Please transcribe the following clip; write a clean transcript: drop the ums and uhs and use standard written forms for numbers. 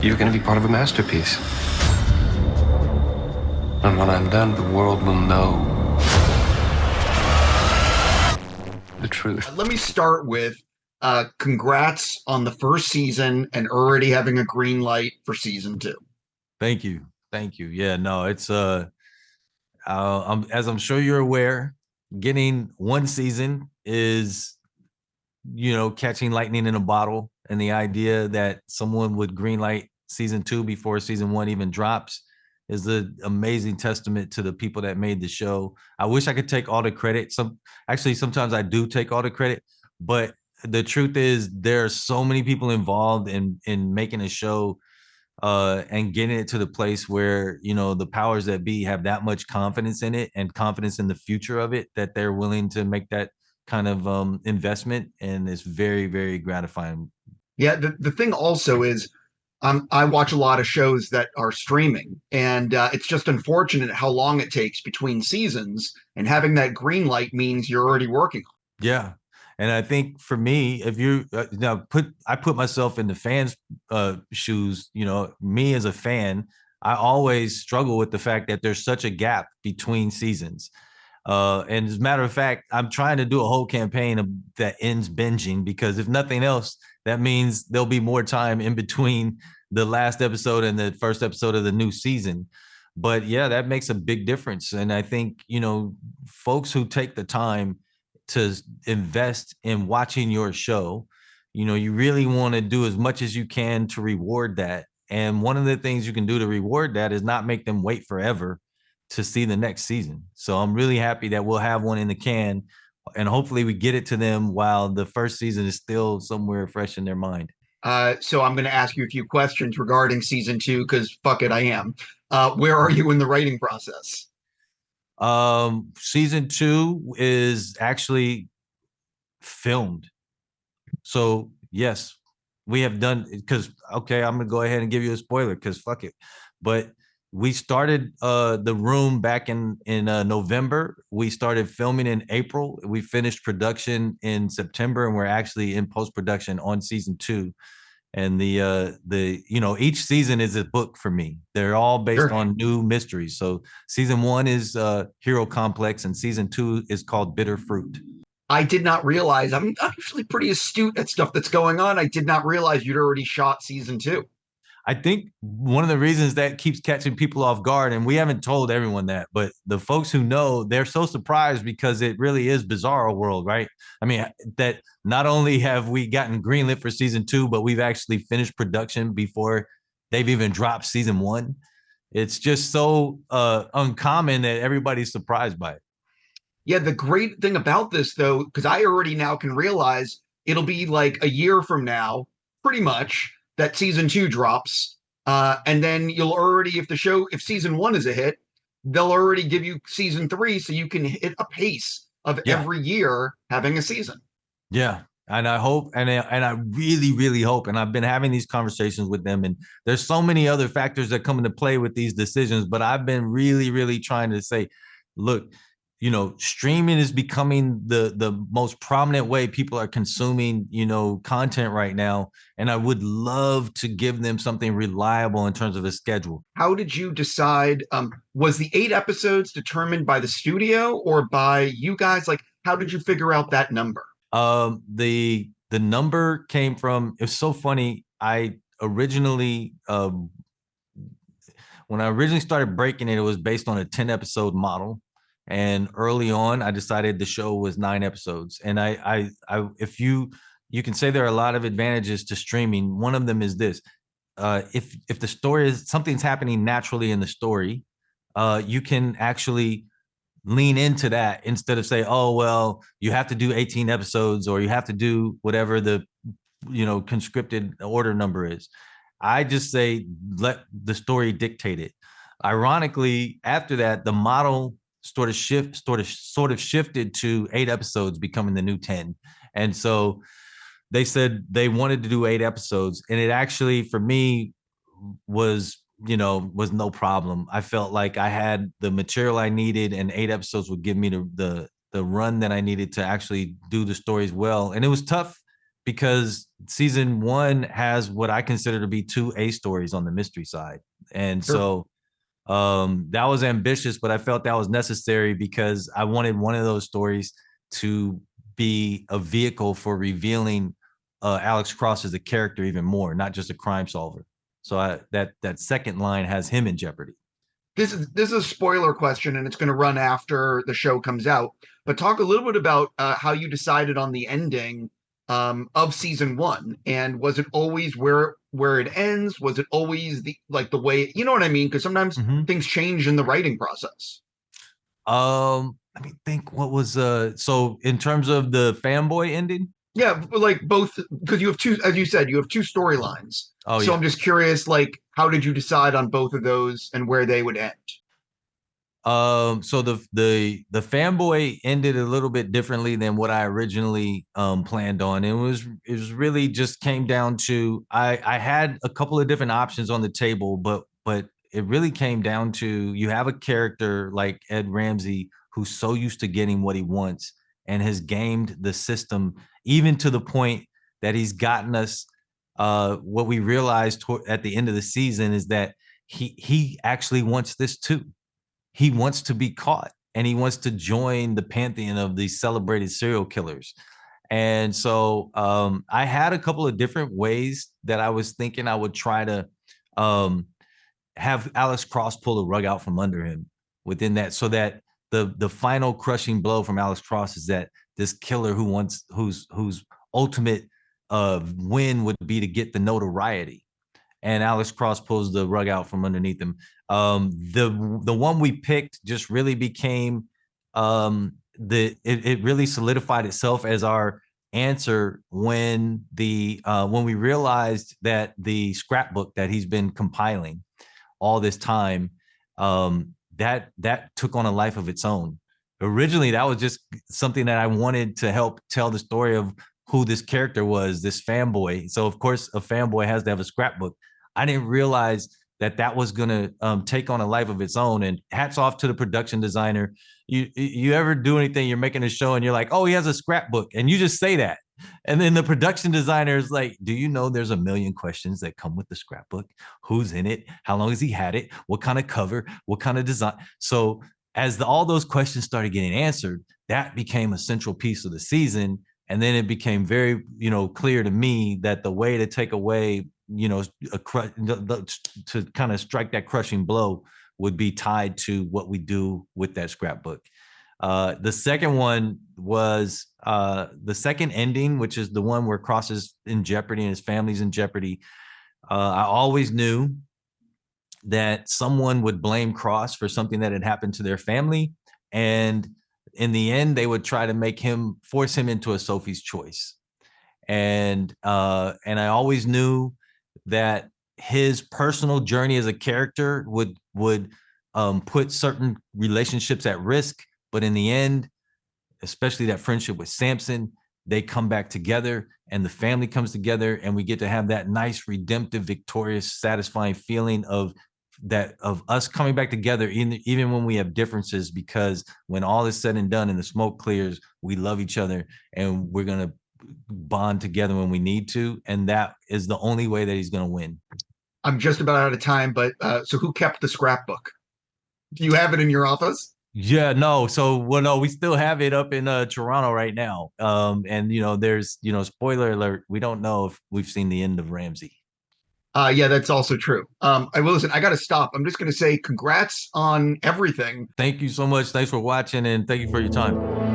You're going to be part of a masterpiece. And when I'm done, the world will know the truth. Let me start with congrats on the first season and already having a green light for season 2. Thank you. Yeah, no, it's as I'm sure you're aware, getting one season is, catching lightning in a bottle. And the idea that someone would greenlight season 2 before season 1 even drops is an amazing testament to the people that made the show. I wish I could take all the credit. Sometimes I do take all the credit, but the truth is there are so many people involved in making a show and getting it to the place where, the powers that be have that much confidence in it and confidence in the future of it that they're willing to make that kind of investment. And it's very, very gratifying. Yeah, the thing also is I watch a lot of shows that are streaming, and it's just unfortunate how long it takes between seasons, and having that green light means you're already working on it. Yeah. And I think for me, if you I put myself in the fans' shoes, me as a fan, I always struggle with the fact that there's such a gap between seasons. And as a matter of fact, I'm trying to do a whole campaign that ends binging, because if nothing else, that means there'll be more time in between the last episode and the first episode of the new season. But yeah, that makes a big difference. And I think, folks who take the time to invest in watching your show, you really want to do as much as you can to reward that. And one of the things you can do to reward that is not make them wait forever to see the next season. So I'm really happy that we'll have one in the can, and hopefully we get it to them while the first season is still somewhere fresh in their mind. So I'm going to ask you a few questions regarding season 2, because fuck it, I am. Where are you in the writing process? Season 2 is actually filmed. So yes, we have done, because, okay, I'm going to go ahead and give you a spoiler because fuck it. But we started The Room back in November. We started filming in April. We finished production in September, and we're actually in post-production on season 2. And each season is a book for me. They're all based on new mysteries. So season 1 is Hero Complex, and season 2 is called Bitter Fruit. I did not realize, I'm usually pretty astute at stuff that's going on. I did not realize you'd already shot season 2. I think one of the reasons that keeps catching people off guard, and we haven't told everyone that, but the folks who know, they're so surprised because it really is Bizarro World, right? I mean, that not only have we gotten greenlit for season 2, but we've actually finished production before they've even dropped season 1. It's just so uncommon that everybody's surprised by it. Yeah, the great thing about this, though, because I already now can realize it'll be like a year from now, pretty much, that season 2 drops, and then you'll already, if season 1 is a hit, they'll already give you season 3, so you can hit a pace of every year having a season. Yeah, and I hope, and I really, really hope, and I've been having these conversations with them, and there's so many other factors that come into play with these decisions, but I've been really, really trying to say, look, streaming is becoming the most prominent way people are consuming, content right now. And I would love to give them something reliable in terms of a schedule. How did you decide? Was the 8 episodes determined by the studio or by you guys? Like, how did you figure out that number? The number came from, it's so funny. I originally, when I originally started breaking it, it was based on a 10 episode model. And early on, I decided the show was 9 episodes. And if you can say there are a lot of advantages to streaming. One of them is this: if the story is something's happening naturally in the story, you can actually lean into that instead of say, oh well, you have to do 18 episodes or you have to do whatever the conscripted order number is. I just say let the story dictate it. Ironically, after that, the model sort of shifted to 8 episodes becoming the new 10. And so they said they wanted to do 8 episodes. And it actually, for me, was no problem. I felt like I had the material I needed, and 8 episodes would give me the run that I needed to actually do the stories well. And it was tough because season 1 has what I consider to be 2 A stories on the mystery side. And Sure. so that was ambitious, but I felt that was necessary because I wanted one of those stories to be a vehicle for revealing Alex Cross as a character even more, not just a crime solver. So that second line has him in jeopardy. This is a spoiler question, and it's going to run after the show comes out. But talk a little bit about how you decided on the ending of season 1, and was it always where it ends? Was it always the way, you know what I mean? Because sometimes Mm-hmm. things change in the writing process. Let me think. What was so in terms of the fanboy ending? Yeah, like both, because you have two, as you said, you have two storylines. Oh So yeah. I'm just curious, like, how did you decide on both of those and where they would end? So the fanboy ended a little bit differently than what I originally planned on. It was really just came down to I had a couple of different options on the table, but it really came down to you have a character like Ed Ramsey who's so used to getting what he wants and has gamed the system even to the point that he's gotten us what we realized at the end of the season is that he actually wants this too. He wants to be caught and he wants to join the pantheon of these celebrated serial killers. And so I had a couple of different ways that I was thinking I would try to um, have Alex Cross pull the rug out from under him within that, so that the final crushing blow from Alex Cross is that this killer whose ultimate win would be to get the notoriety, and Alex Cross pulls the rug out from underneath him. The one we picked just really became it really solidified itself as our answer when we realized that the scrapbook that he's been compiling all this time that took on a life of its own. Originally, that was just something that I wanted to help tell the story of who this character was, this fanboy. So of course, a fanboy has to have a scrapbook. I didn't realize that was going to take on a life of its own. And hats off to the production designer. You ever do anything, you're making a show and you're like, oh, he has a scrapbook, and you just say that. And then the production designer is like, do you know there's a million questions that come with the scrapbook? Who's in it? How long has he had it? What kind of cover? What kind of design? So as all those questions started getting answered, that became a central piece of the season. And then it became very, clear to me that the way to take away, to kind of strike that crushing blow would be tied to what we do with that scrapbook. The second one was the second ending, which is the one where Cross is in jeopardy and his family's in jeopardy. I always knew that someone would blame Cross for something that had happened to their family. And in the end, they would try to force him into a Sophie's Choice. And I always knew that his personal journey as a character would put certain relationships at risk. But in the end, especially that friendship with Samson, they come back together and the family comes together, and we get to have that nice, redemptive, victorious, satisfying feeling of us coming back together, even when we have differences, because when all is said and done and the smoke clears, we love each other and we're going to bond together when we need to. And that is the only way that he's going to win. I'm just about out of time, but so who kept the scrapbook? Do you have it in your office? Yeah, no. So, no, we still have it up in Toronto right now. And there's, spoiler alert, we don't know if we've seen the end of Ramsey. Yeah, that's also true. I will listen. I got to stop. I'm just going to say congrats on everything. Thank you so much. Thanks for watching, and thank you for your time.